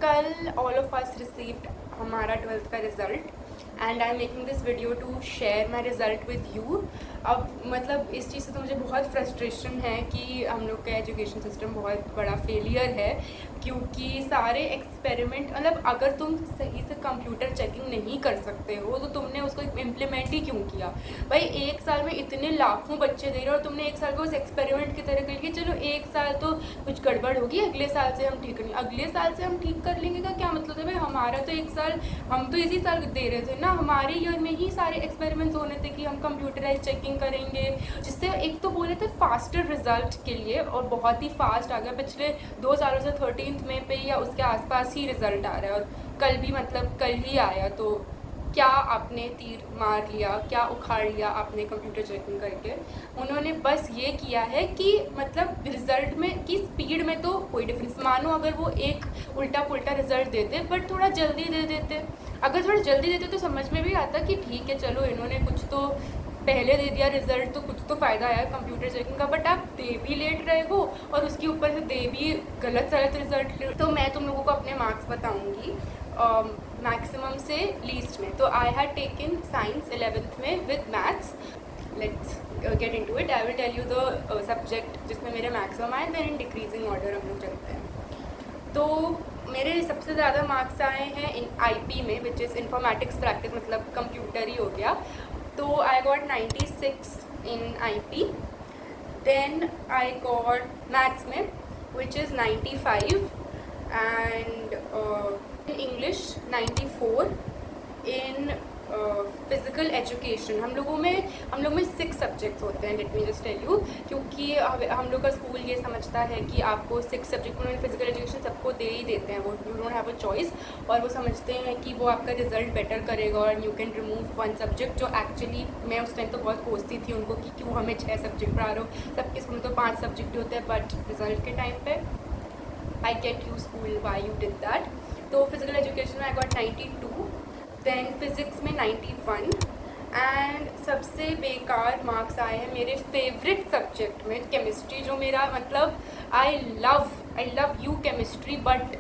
कल all of us received हमारा 12th का result and I am making this video to share my result with you. अब मतलब इस चीज़ से तो मुझे बहुत फ्रस्ट्रेशन है कि हम लोग का एजुकेशन सिस्टम बहुत बड़ा फेलियर है, क्योंकि सारे एक्सपेरिमेंट मतलब अगर तुम सही से कंप्यूटर चेकिंग नहीं कर सकते हो तो तुमने उसको इम्प्लीमेंट ही क्यों किया। भाई एक साल में इतने लाखों बच्चे दे रहे हो और तुमने एक साल को उस एक्सपेरिमेंट की तरह कर लिया। चलो एक साल तो कुछ गड़बड़ होगी, अगले साल से हम ठीक करेंगे, अगले साल से हम ठीक कर लेंगे का क्या मतलब है। भाई हमारा तो एक साल, हम तो इसी साल दे रहे थे ना, हमारे ईयर में ही सारे एक्सपेरिमेंट्स होने थे कि हम कंप्यूटराइज चेकिंग करेंगे, जिससे एक तो बोले थे फास्टर रिजल्ट के लिए और बहुत ही फास्ट आ गया। पिछले 2 सालों से 13th में पे या उसके आसपास ही रिजल्ट आ रहा है और कल भी मतलब कल ही आया। तो क्या आपने तीर मार लिया, क्या उखाड़ लिया आपने कंप्यूटर चेकिंग करके। उन्होंने बस ये किया है कि मतलब रिजल्ट में की स्पीड में तो कोई डिफरेंस, मानो अगर वो एक उल्टा पुल्टा रिजल्ट देते बट थोड़ा जल्दी दे देते, अगर थोड़ा जल्दी देते तो समझ में भी आता कि ठीक है चलो इन्होंने कुछ तो पहले दे दिया रिजल्ट तो कुछ तो फ़ायदा आया कंप्यूटर चेकिंग का। बट आप दे भी लेट रहे हो और उसके ऊपर से दे भी गलत रिजल्ट। तो मैं तुम लोगों को अपने मार्क्स बताऊंगी मैक्सिमम से लीस्ट में। तो I had taken science 11th में with maths. Let's get into it. I will tell you the subject जिसमें मेरे मैक्सिमम आए, देन इन डिक्रीजिंग ऑर्डर हम लोग चलते हैं। तो मेरे सबसे ज़्यादा मार्क्स आए हैं इन आईपी में, विच इज़ इंफॉर्मेटिक्स प्रैक्टिस, मतलब कंप्यूटर ही हो गया। तो I got 96 in IP. Then I got maths में which is 95 and in English 94। In physical education हम लोग में 6 सब्जेक्ट्स होते हैं। Let me just tell you, क्योंकि हम लोग का स्कूल ये समझता है कि आपको 6 सब्जेक्ट, उन्होंने फिजिकल एजुकेशन सबको दे ही देते हैं, वो you don't have a choice. और वो समझते हैं कि वो आपका रिजल्ट बेटर करेगा और यू कैन रिमूव 1 सब्जेक्ट, जो एक्चुअली मैं उस टाइम तो बहुत कोसती थी उनको कि क्यों हमें 6 सब्जेक्ट पढ़ा रहे हो, सबके स्कूल में तो 5 सब्जेक्ट होते हैं। बट रिजल्ट के टाइम पे I get you school why you did that. तो फिजिकल एजुकेशन में आई गॉट 92, देन फिज़िक्स में 91 एंड सबसे बेकार मार्क्स आए हैं मेरे फेवरेट सब्जेक्ट में केमिस्ट्री, जो मेरा मतलब I love you chemistry, but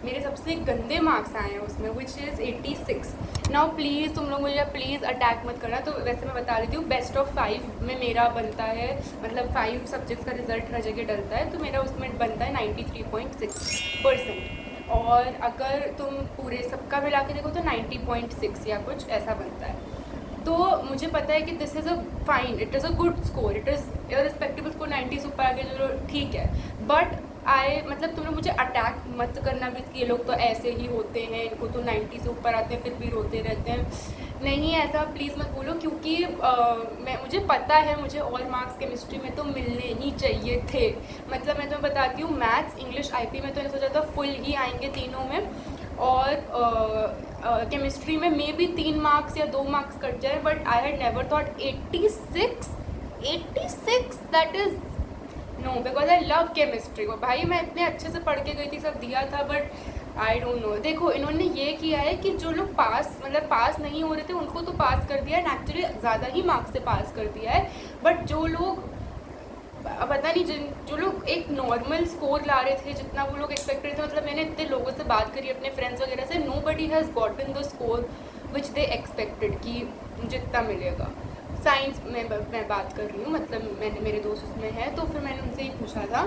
मेरे सबसे गंदे मार्क्स आए हैं उसमें, विच इज़ 86। नाउ प्लीज़ तुम लोग मुझे प्लीज़ अटैक मत करना। तो वैसे मैं बता देती हूँ, बेस्ट ऑफ 5 में मेरा बनता है, मतलब 5 सब्जेक्ट्स का रिजल्ट हर जगह डलता है, तो मेरा उसमें बनता है 93.6%। और अगर तुम पूरे सबका मिला के देखो तो 90.6 या कुछ ऐसा बनता है। तो मुझे पता है कि this is a fine, it is a good score, it is respectable score, 90 से ऊपर आगे जो ठीक है। बट मतलब तुम लोग मुझे अटैक मत करना भी कि ये लोग तो ऐसे ही होते हैं, इनको तो 90 से ऊपर आते हैं फिर भी रोते रहते हैं। नहीं ऐसा प्लीज़ मत बोलो, क्योंकि मुझे पता है मुझे और मार्क्स केमिस्ट्री में तो मिलने ही चाहिए थे। मतलब मैं तुम्हें बताती हूँ, मैथ्स इंग्लिश आईपी में तो मैंने सोचा था फुल ही आएंगे तीनों में, और केमिस्ट्री में मे बी 3 मार्क्स या 2 मार्क्स कट जाए। But I had never thought 86 that is no, because I love chemistry को। भाई मैं इतने अच्छे से पढ़ के गई थी, सब दिया था, बट आई डोंट नो। देखो इन्होंने ये किया है कि जो लोग पास नहीं हो रहे थे उनको तो पास कर दिया है, एक्चुअली ज़्यादा ही मार्क्स से पास कर दिया है। बट जो लोग पता नहीं जो लोग एक नॉर्मल स्कोर ला रहे थे, जितना वो लोग एक्सपेक्ट करते थे, मतलब मैंने इतने लोगों से बात करी अपने फ्रेंड्स वगैरह से, nobody has gotten the score which they expected कि जितना मिलेगा। साइंस में मैं बात कर रही हूँ, मतलब मेरे दोस्त उसमें है, तो फिर मैंने उनसे ही पूछा था।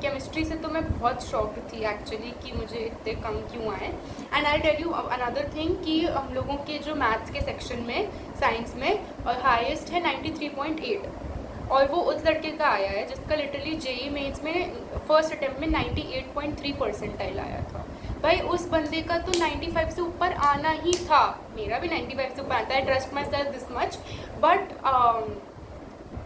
केमिस्ट्री से तो मैं बहुत शॉक्ड थी एक्चुअली कि मुझे इतने कम क्यों आए। And I tell you another thing कि हम लोगों के जो मैथ्स के सेक्शन में साइंस में हाईएस्ट है 93.8, और वो उस लड़के का आया है जिसका लिटरली जेई मेंस में फर्स्ट अटेम्प्ट में 98.3 परसेंटाइल आया था। भाई उस बंदे का तो 95 से ऊपर आना ही था, मेरा भी 95 से ऊपर आता है, trust my self this much. But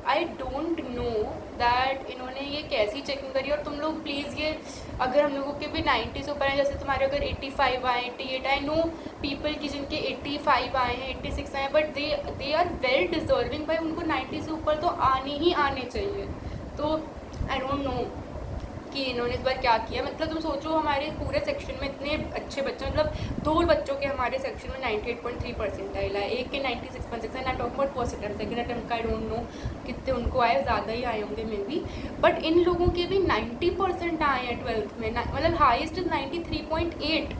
I don't know that इन्होंने ये कैसी चेकिंग करी। और तुम लोग प्लीज़ ये, अगर हम लोगों के भी 90 से ऊपर आए, जैसे तुम्हारे अगर 85 आए, 88 आए, नो पीपल की जिनके 85 आए हैं, 86 आए, but they are well deserving. भाई उनको 90 से ऊपर तो आने चाहिए। तो आई डोंट नो कि इन्होंने इस बार क्या किया। मतलब तुम सोचो हमारे पूरे सेक्शन में इतने अच्छे बच्चे, मतलब 2 बच्चों के हमारे सेक्शन में 98.3 परसेंटाइल आए, एक के 96.6 and I talk about first attempt. Second attempt का आई डोंट नो कितने उनको आए, ज़्यादा ही आए होंगे मे बी। बट इन लोगों के भी 90% आए हैं 12th में, मतलब हाईएस्ट इज 93.8।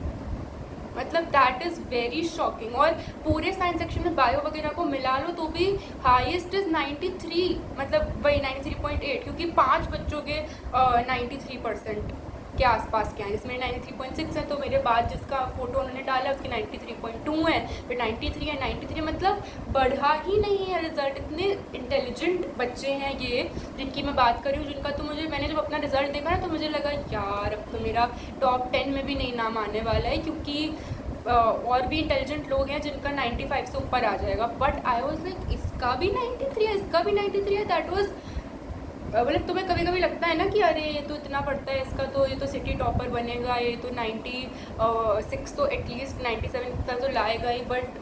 मतलब दैट इज़ वेरी शॉकिंग। और पूरे साइंस सेक्शन में बायो वगैरह को मिला लो तो भी हाईएस्ट इज़ 93, मतलब वही 93.8, क्योंकि 5 बच्चों के 93% के आसपास के हैं, जिसमें 93.6 है। तो मेरे बाद जिसका फ़ोटो उन्होंने डाला उसकी 93.2 है, फिर 93 है, 93, मतलब बढ़ा ही नहीं है रिज़ल्ट। इतने इंटेलिजेंट बच्चे हैं ये जिनकी मैं बात कर रही हूँ, जिनका तो मैंने जब अपना रिज़ल्ट देखा ना तो मुझे लगा यार अब तो मेरा टॉप 10 में भी नहीं नाम आने वाला है, क्योंकि और भी इंटेलिजेंट लोग हैं जिनका 95 से ऊपर आ जाएगा। बट आई वॉज लाइक इसका भी 93 है, इसका भी 93 है। दैट वॉज मतलब तुम्हें कभी कभी लगता है ना कि अरे ये तो इतना पढ़ता है, इसका तो ये तो सिटी टॉपर बनेगा, ये तो 96 तो एटलीस्ट 97 तक तो लाएगा ही। बट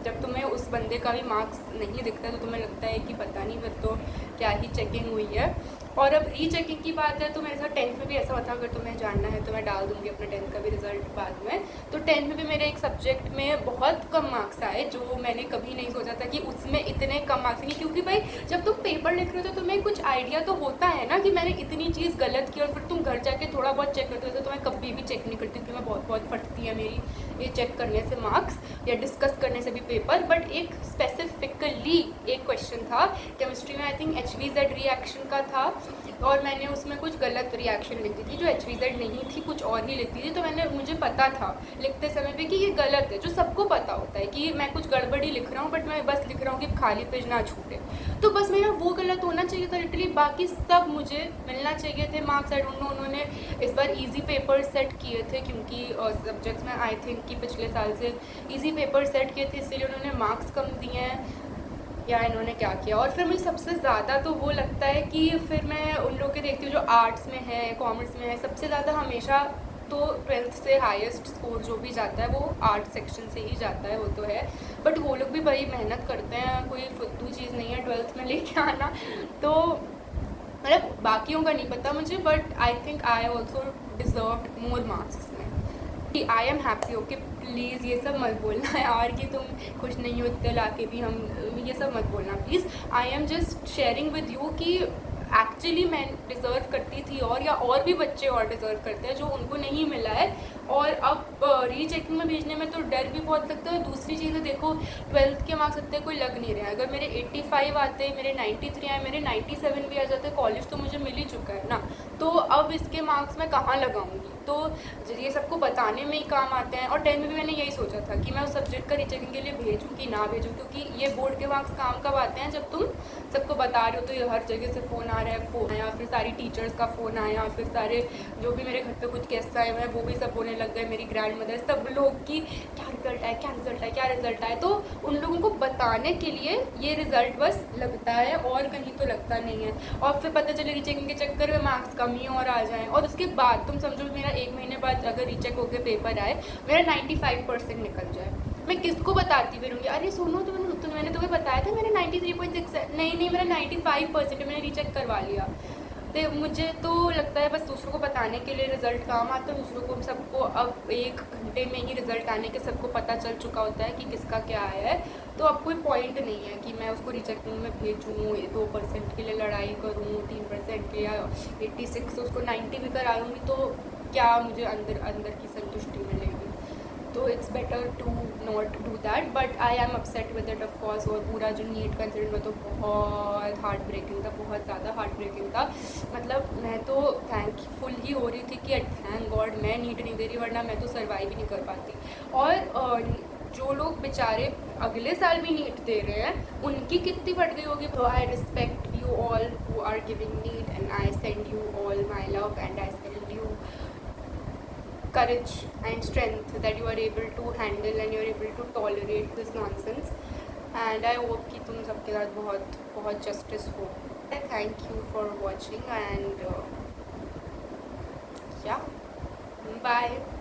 जब तुम्हें उस बंदे का भी मार्क्स नहीं दिखता तो तुम्हें लगता है कि पता नहीं फिर तो क्या ही चेकिंग हुई है। और अब रीचेकिंग की बात है तो मेरे साथ 10th में भी ऐसा होता, अगर तुम्हें जानना है तो मैं डाल दूँगी अपना 10th का भी रिजल्ट बाद में। तो 10th में भी मेरे एक सब्जेक्ट में बहुत कम मार्क्स आए, जो मैंने कभी नहीं सोचा था कि उसमें इतने कम मार्क्स नहीं, क्योंकि भाई जब तुम पेपर लिख रहे हो तो तुम्हें कुछ आइडिया तो होता है ना कि मैंने इतनी चीज़ गलत की, और फिर तुम घर जाके थोड़ा बहुत चेक करते हो। तो मैं कभी भी चेक नहीं करती, क्योंकि मैं बहुत फटती है मेरी ये चेक करने से मार्क्स या डिस्कस करने से भी पेपर। बट एक स्पेसिफिकली एक क्वेश्चन था केमिस्ट्री में, आई थिंक HVZ रिएक्शन का था, और मैंने उसमें कुछ गलत रिएक्शन लिखी थी जो HVZ नहीं थी, कुछ और ही लिखती थी। तो मुझे पता था लिखते समय भी कि ये गलत है, जो सबको पता होता है कि मैं कुछ गड़बड़ी लिख रहा हूँ, बट मैं बस लिख रहा हूँ कि खाली पेज ना छूटे। तो बस मेरा वो गलत होना चाहिए था लिटरली, बाकी सब मुझे मिलना चाहिए थे मार्क्स। आई डोंट नो उन्होंने इस बार ईजी पेपर सेट किए थे, क्योंकि सब्जेक्ट्स में आई थिंक कि पिछले साल से ईजी पेपर सेट किए थे, इसलिए उन्होंने मार्क्स कम दिए हैं, या इन्होंने क्या किया। और फिर मुझे सबसे ज़्यादा तो वो लगता है कि फिर मैं उन लोग के देखती हूँ जो आर्ट्स में है, कॉमर्स में है, सबसे ज़्यादा हमेशा तो 12th से हाईएस्ट स्कोर जो भी जाता है वो आर्ट सेक्शन से ही जाता है, वो तो है। बट वो लोग भी बड़ी मेहनत करते हैं, कोई फुद्दू चीज़ नहीं है 12th में लेके आना। तो मतलब बाकियों का नहीं पता मुझे, but I think I also deserve more marks इसमें। कि I am happy. Okay please ये सब मत बोलना यार कि तुम खुश नहीं हो इतने लाके भी, हम ये सब मत बोलना please. I am just sharing with you कि एक्चुअली मैं डिज़र्व करती थी, और भी बच्चे और डिज़र्व करते हैं जो उनको नहीं मिला है। और अब रीचेकिंग में भेजने में तो डर भी बहुत लगता है। दूसरी चीज़ देखो 12th के मार्क्स इतने कोई लग नहीं रहे हैं, अगर मेरे 85 आते, मेरे 93 आए, मेरे 97 भी आ जाते, कॉलेज तो मुझे मिल ही चुका है ना। तो अब इसके मार्क्स मैं कहाँ लगाऊंगी, तो ये सबको बताने में ही काम आते हैं। और 10th में भी मैंने यही सोचा था कि मैं उस सब्जेक्ट का रीचेकिंग के लिए भेजूँ कि ना भेजूँ, क्योंकि ये बोर्ड के मार्क्स काम कब आते हैं, जब तुम सबको बता रहे हो। तो ये हर जगह से फ़ोन आ रहा है, फ़ोन आया, फिर सारी टीचर्स का फ़ोन आया, फिर सारे जो भी मेरे घर पे कुछ गेस्ट आए हुए हैं वो भी सब बोलने लग गए, मेरी ग्रैंड मदर, सब लोग कि क्या रिज़ल्ट आया, क्या रिज़ल्ट आया, क्या रिज़ल्ट आया। तो उन लोगों को बताने के लिए ये रिज़ल्ट बस लगता है, और कहीं तो लगता नहीं है। और फिर पता चले रीचेकिंग के चक्कर में मार्क्स कम ही और आ जाएँ, और उसके बाद तुम समझो मेरा 1 महीने बाद अगर रीचेक होकर पेपर आए, मेरा 95% निकल जाए, मैं किसको बताती फिरूँगी, अरे सुनो तो मैंने तुम्हें बताया था मेरा 93.6 है, नहीं मेरा 95% है, मैंने रीचेक करवा लिया। तो मुझे तो लगता है बस दूसरों को बताने के लिए रिज़ल्ट काम आता है, दूसरों को सबको अब 1 घंटे में ही रिज़ल्ट आने के सबको पता चल चुका होता है कि किसका क्या आया है। तो अब कोई पॉइंट नहीं है कि मैं उसको रीचेकिंग में भेजूँ, 2% के लिए लड़ाई करूँ, 3% के, या 86 से उसको 90 भी करा लूँगी, तो क्या मुझे अंदर की संतुष्टि मिलेगी। तो it's better to not do that, but I am upset with it of course. और पूरा जो नीट कंसिडर में तो बहुत हार्ट ब्रेकिंग था, बहुत ज़्यादा हार्ट ब्रेकिंग था। मतलब मैं तो थैंकफुल ही हो रही थी कि थैंक गॉड मैं नीट नहीं दे रही, वरना मैं तो सर्वाइव ही नहीं कर पाती। और जो लोग बेचारे अगले साल भी नीट दे रहे हैं उनकी कितनी बढ़ गई होगी। तो I respect you all who are giving NEET, and I send you all my love, and I send you courage and strength that you are able to handle and you are able to tolerate this nonsense, and I hope कि तुम सबके साथ बहुत बहुत justice हो। Thank you for watching, and yeah, bye.